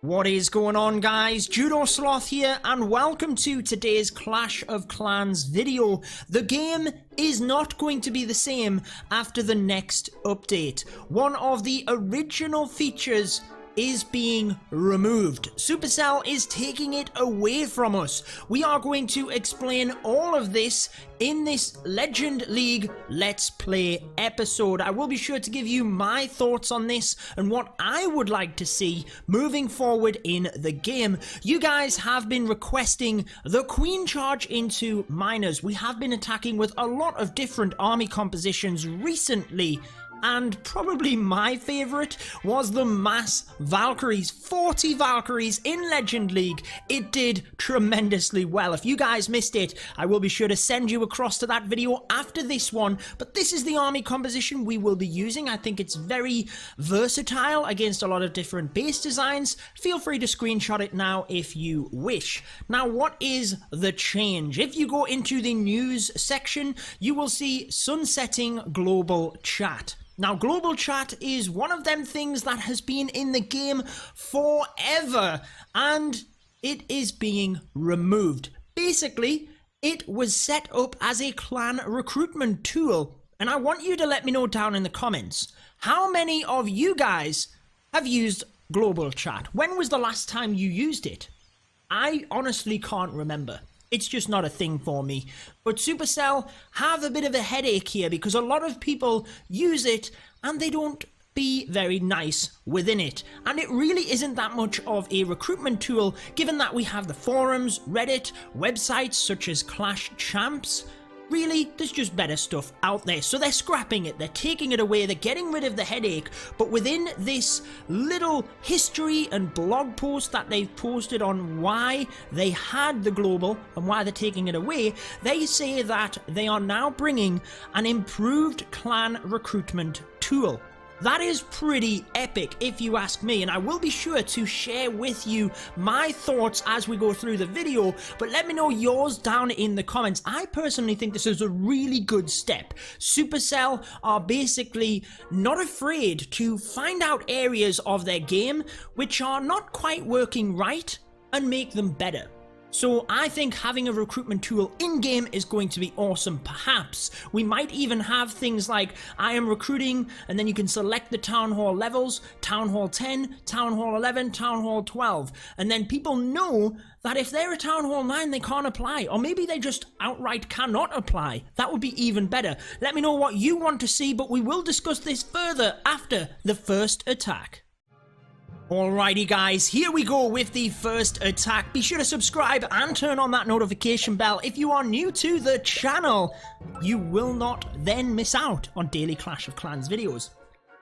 What is going on, guys? Judo Sloth here, and welcome to today's Clash of Clans video. The game is not going to be the same after the next update. One of the original features is being removed. Supercell is taking it away from us. We are going to explain all of this in this Legend League Let's Play episode. I will be sure to give you my thoughts on this and what I would like to see moving forward in the game. You guys have been requesting the Queen charge into miners. We have been attacking with a lot of different army compositions recently, and probably my favourite was the mass Valkyries. 40 Valkyries in Legend League. It did tremendously well. If you guys missed it, I will be sure to send you across to that video after this one. But this is the army composition we will be using. I think it's very versatile against a lot of different base designs. Feel free to screenshot it now if you wish. Now, what is the change? If you go into the news section, you will see sunsetting global chat. Now, global chat is one of them things that has been in the game forever, and it is being removed. Basically, it was set up as a clan recruitment tool, and I want you to let me know down in the comments, how many of you guys have used global chat? When was the last time you used it? I honestly can't remember. It's just not a thing for me. But Supercell have a bit of a headache here because a lot of people use it and they don't be very nice within it. And it really isn't that much of a recruitment tool, given that we have the forums, Reddit, websites such as Clash Champs. Really, there's just better stuff out there. So they're scrapping it, they're taking it away, they're getting rid of the headache. But within this little history and blog post that they've posted on why they had the global and why they're taking it away, they say that they are now bringing an improved clan recruitment tool. That is pretty epic if you ask me, and I will be sure to share with you my thoughts as we go through the video, but let me know yours down in the comments. I personally think this is a really good step. Supercell are basically not afraid to find out areas of their game which are not quite working right and make them better. So I think having a recruitment tool in-game is going to be awesome. Perhaps we might even have things like I am recruiting, and then you can select the Town Hall levels, Town Hall 10, Town Hall 11, Town Hall 12. And then people know that if they're a Town Hall 9, they can't apply. Or maybe they just outright cannot apply. That would be even better. Let me know what you want to see, but we will discuss this further after the first attack. Alrighty guys, here we go with the first attack. Be sure to subscribe and turn on that notification bell. If you are new to the channel, you will not then miss out on daily Clash of Clans videos.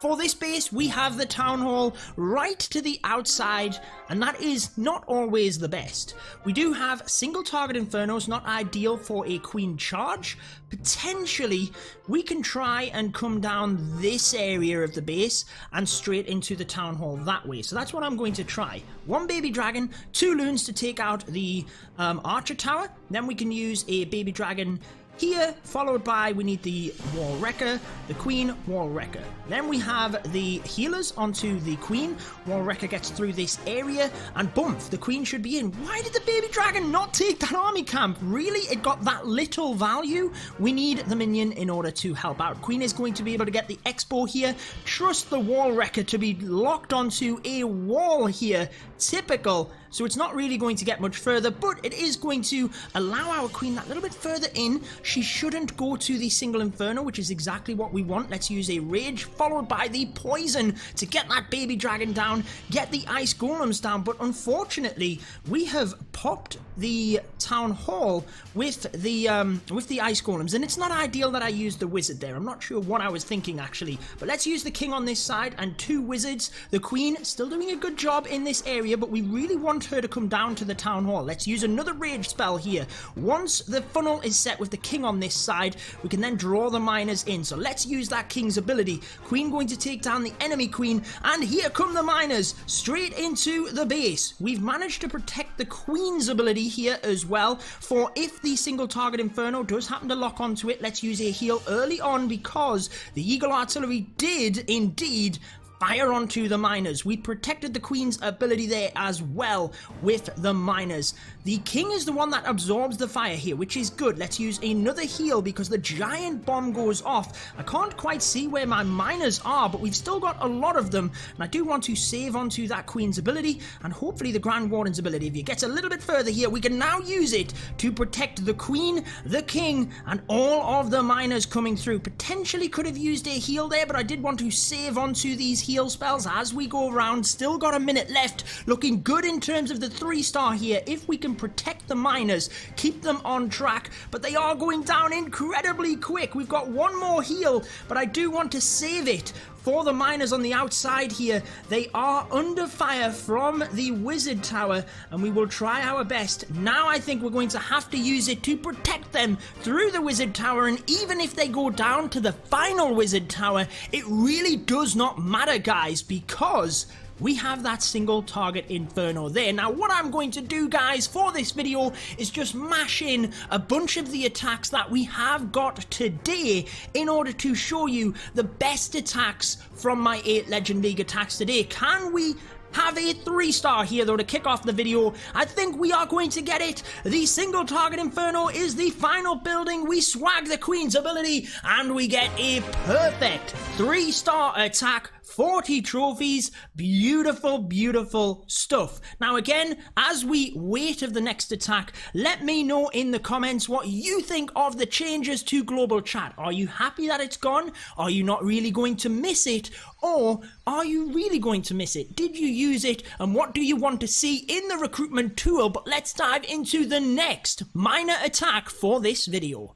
For this base, we have the Town Hall right to the outside, and that is not always the best. We do have single target Infernos, not ideal for a Queen charge. Potentially, we can try and come down this area of the base and straight into the Town Hall that way. So that's what I'm going to try. One Baby Dragon, 2 Loons to take out the Archer Tower. Then we can use a Baby Dragon here, followed by, we need the Wall Wrecker, the Queen, Wall Wrecker. Then we have the healers onto the Queen. Wall Wrecker gets through this area, and boom, the Queen should be in. Why did the Baby Dragon not take that army camp? Really? It got that little value? We need the minion in order to help out. Queen is going to be able to get the Expo here. Trust the Wall Wrecker to be locked onto a wall here. Typical. So it's not really going to get much further, but it is going to allow our Queen that little bit further in. She shouldn't go to the single Inferno, which is exactly what we want. Let's use a Rage, followed by the Poison to get that Baby Dragon down, get the Ice Golems down. But unfortunately, we have popped the Town Hall with the Ice Golems, and it's not ideal that I used the Wizard there. I'm not sure what I was thinking, actually. But let's use the King on this side and 2 Wizards. The Queen still doing a good job in this area, but we really want her to come down to the Town Hall. Let's use another Rage spell here. Once the funnel is set with the King on this side, we can then draw the miners in. So let's use that King's ability. Queen going to take down the enemy Queen, and here come the miners straight into the base. We've managed to protect the Queen's ability here as well, for if the single target Inferno does happen to lock onto it, let's use a heal early on, because the Eagle Artillery did indeed fire onto the miners. We protected the queen's ability there as well with the miners. The king is the one that absorbs the fire here, which is good. Let's use another heal because the giant bomb goes off. I can't quite see where my miners are, but we've still got a lot of them, and I do want to save onto that queen's ability and hopefully the Grand Warden's ability. If it gets a little bit further here, we can now use it to protect the queen, the king, and all of the miners coming through. Potentially could have used a heal there, but I did want to save onto these heal spells as we go around. Still got a minute left. Looking good in terms of the 3-star here. If we can protect the miners, keep them on track, but they are going down incredibly quick. We've got one more heal, but I do want to save it for the miners on the outside here. They are under fire from the wizard tower, and we will try our best. Now I think we're going to have to use it to protect them through the wizard tower, and even if they go down to the final wizard tower, it really does not matter, guys, because we have that single target inferno there. Now what I'm going to do, guys, for this video is just mash in a bunch of the attacks that we have got today in order to show you the best attacks from my 8 Legend League attacks today. Can we have a 3-star here though to kick off the video? I think we are going to get it. The single target inferno is the final building. We swag the queen's ability and we get a perfect 3-star attack, 40 trophies. Beautiful, beautiful stuff. Now again, as we wait of the next attack, let me know in the comments what you think of the changes to global chat. Are you happy that it's gone? Are you not really going to miss it? Or are you really going to miss it? Did you use it? And what do you want to see in the recruitment tool? But let's dive into the next minor attack for this video.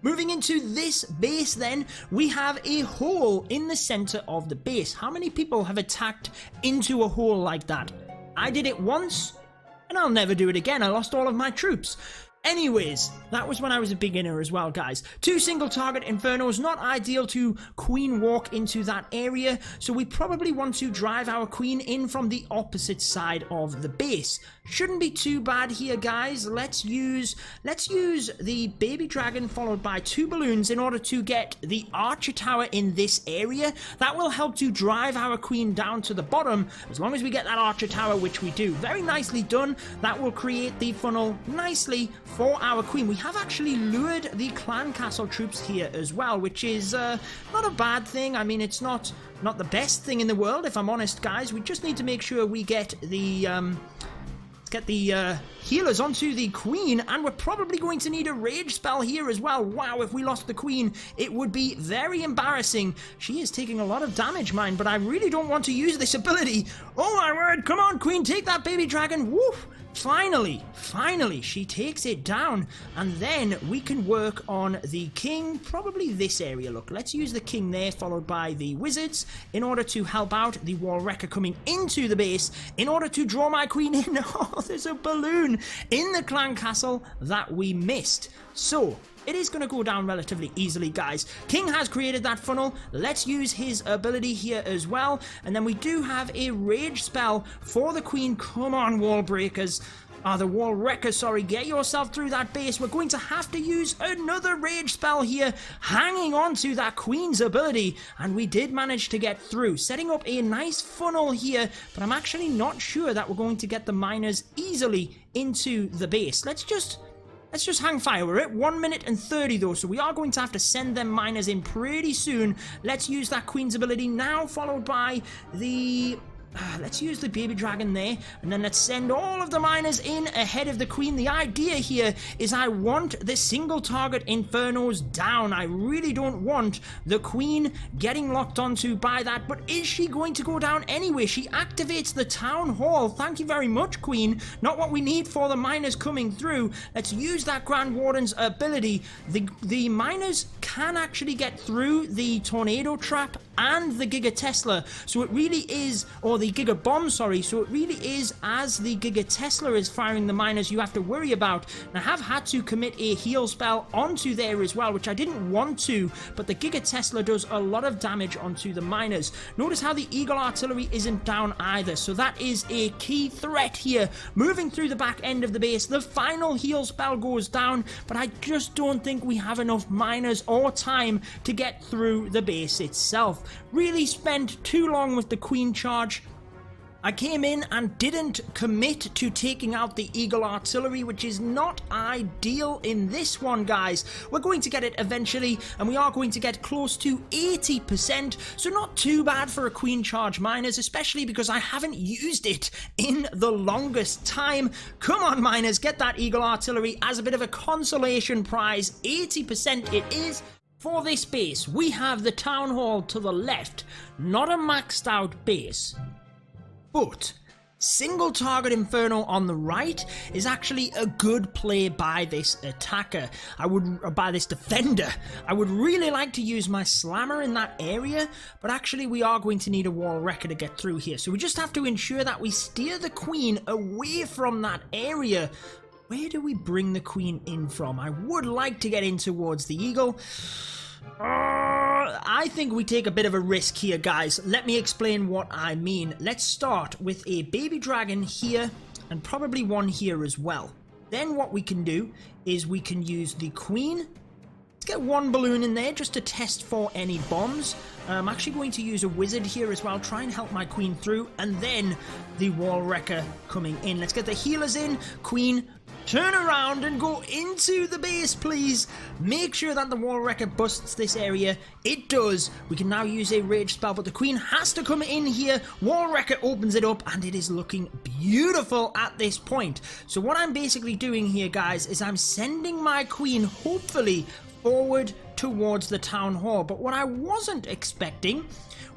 Moving into this base then, we have a hole in the center of the base. How many people have attacked into a hole like that? I did it once, and I'll never do it again. I lost all of my troops. Anyways, that was when I was a beginner as well, guys. 2 single target infernos, not ideal to queen walk into that area, so we probably want to drive our queen in from the opposite side of the base. Shouldn't be too bad here, guys. Let's use the baby dragon followed by 2 balloons in order to get the archer tower in this area. That will help to drive our queen down to the bottom as long as we get that archer tower, which we do. Very nicely done. That will create the funnel nicely for our queen. We have actually lured the clan castle troops here as well, which is not a bad thing. I mean, it's not the best thing in the world, if I'm honest, guys. We just need to make sure we get the healers onto the queen, and we're probably going to need a rage spell here as well. Wow, if we lost the queen, it would be very embarrassing. She is taking a lot of damage, mine, but I really don't want to use this ability. Oh my word, come on, queen, take that baby dragon. Woof. Finally, she takes it down, and then we can work on the king, probably this area. Look, let's use the king there, followed by the wizards, in order to help out the wall wrecker coming into the base, in order to draw my queen in. Oh, there's a balloon in the clan castle that we missed. So it is going to go down relatively easily, guys. King has created that funnel. Let's use his ability here as well. And then we do have a rage spell for the queen. Come on, wall breakers. The wall wrecker, sorry. Get yourself through that base. We're going to have to use another rage spell here, hanging on to that queen's ability. And we did manage to get through, setting up a nice funnel here. But I'm actually not sure that we're going to get the miners easily into the base. Let's just hang fire. We're at 1 minute and 30 though, so we are going to have to send them miners in pretty soon. Let's use that queen's ability now, followed by the let's use the baby dragon there, and then let's send all of the miners in ahead of the queen. The idea here is I want the single target infernos down. I really don't want the queen getting locked onto by that, but is she going to go down anyway? She activates the town hall. Thank you very much, queen. Not what we need for the miners coming through. Let's use that Grand Warden's ability. The miners can actually get through the tornado trap and the Giga Tesla, so it really is, or the Giga Bomb, sorry, so it really is as the Giga Tesla is firing the miners you have to worry about. And I have had to commit a heal spell onto there as well, which I didn't want to, but the Giga Tesla does a lot of damage onto the miners. Notice how the Eagle Artillery isn't down either, so that is a key threat here. Moving through the back end of the base, the final heal spell goes down, but I just don't think we have enough miners or time to get through the base itself. myself. Really spent too long with the queen charge. I came in and didn't commit to taking out the Eagle Artillery, which is not ideal in this one, guys. We're going to get it eventually, and we are going to get close to 80%, so not too bad for a Queen Charge Miners, especially because I haven't used it in the longest time. Come on, Miners, get that Eagle Artillery as a bit of a consolation prize. 80% it is. For this base, we have the Town Hall to the left, not a maxed out base. But single target Inferno on the right is actually a good play by this attacker. By this defender. I would really like to use my slammer in that area, but actually we are going to need a wall wrecker to get through here. So we just have to ensure that we steer the queen away from that area. Where do we bring the queen in from? I would like to get in towards the eagle. I think we take a bit of a risk here, guys. Let me explain what I mean. Let's start with a baby dragon here and probably one here as well. Then what we can do is we can use the queen. Let's get one balloon in there just to test for any bombs. I'm actually going to use a wizard here as well, try and help my queen through, and then the wall wrecker coming in. Let's get the healers in. Queen, turn around and go into the base, please. Make sure that the wall wrecker busts this area. It does. We can now use a rage spell, but the queen has to come in here. Wall wrecker opens it up, and it is looking beautiful at this point. So what I'm basically doing here, guys, is I'm sending my queen, hopefully, forward towards the town hall. But what I wasn't expecting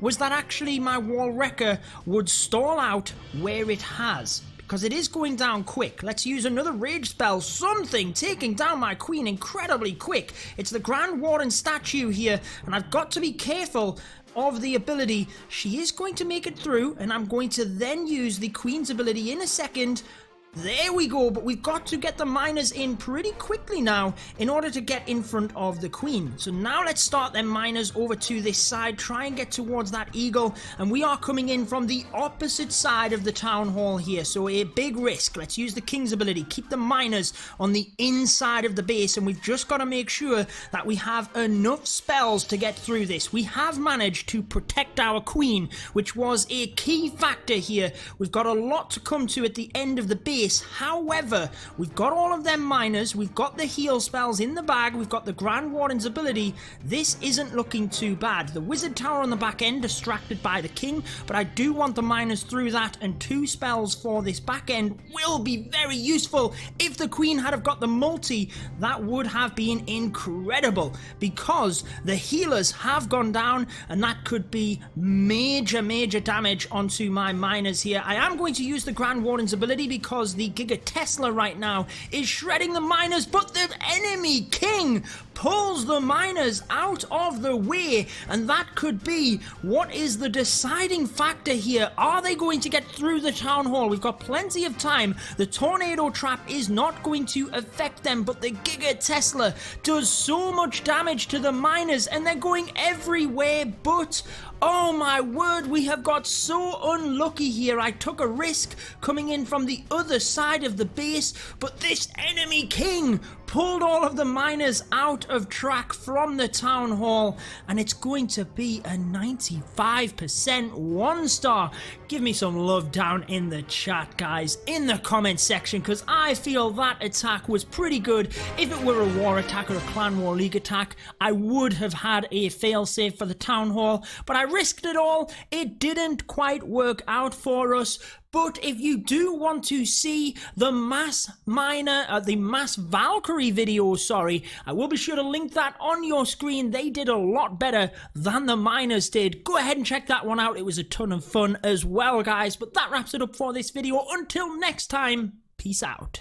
was that actually my wall wrecker would stall out where it has, because it is going down quick. Let's use another rage spell, something taking down my queen incredibly quick. It's the Grand Warden statue here, and I've got to be careful of the ability. She is going to make it through, and I'm going to then use the queen's ability in a second. There we go, but we've got to get the miners in pretty quickly now in order to get in front of the queen. So now let's start them miners over to this side, try and get towards that eagle, and we are coming in from the opposite side of the town hall here, so a big risk. Let's use the king's ability, keep the miners on the inside of the base, and we've just got to make sure that we have enough spells to get through this. We have managed to protect our queen, which was a key factor here. We've got a lot to come to at the end of the base. However, we've got all of them miners, we've got the heal spells in the bag, we've got the Grand Warden's ability. This isn't looking too bad. The wizard tower on the back end distracted by the king, but I do want the miners through that, and 2 spells for this back end will be very useful. If the queen had have got the multi, that would have been incredible, because the healers have gone down, and that could be major damage onto my miners here. I am going to use the Grand Warden's ability because the Giga Tesla right now is shredding the miners, but the enemy king pulls the miners out of the way, and that could be what is the deciding factor here. Are they going to get through the town hall? We've got plenty of time. The tornado trap is not going to affect them, but the Giga Tesla does so much damage to the miners, and they're going everywhere. But oh my word, we have got so unlucky here. I took a risk coming in from the other side of the base, but this enemy king pulled all of the miners out of track from the town hall, and it's going to be a 95% 1-star. Give me some love down in the chat, guys, in the comment section, because I feel that attack was pretty good. If it were a war attack or a clan war league attack, I would have had a failsafe for the town hall, but I risked it all. It didn't quite work out for us. But if you do want to see the mass Valkyrie video, I will be sure to link that on your screen. They did a lot better than the miners did. Go ahead and check that one out. It was a ton of fun as well, guys. But that wraps it up for this video. Until next time, peace out.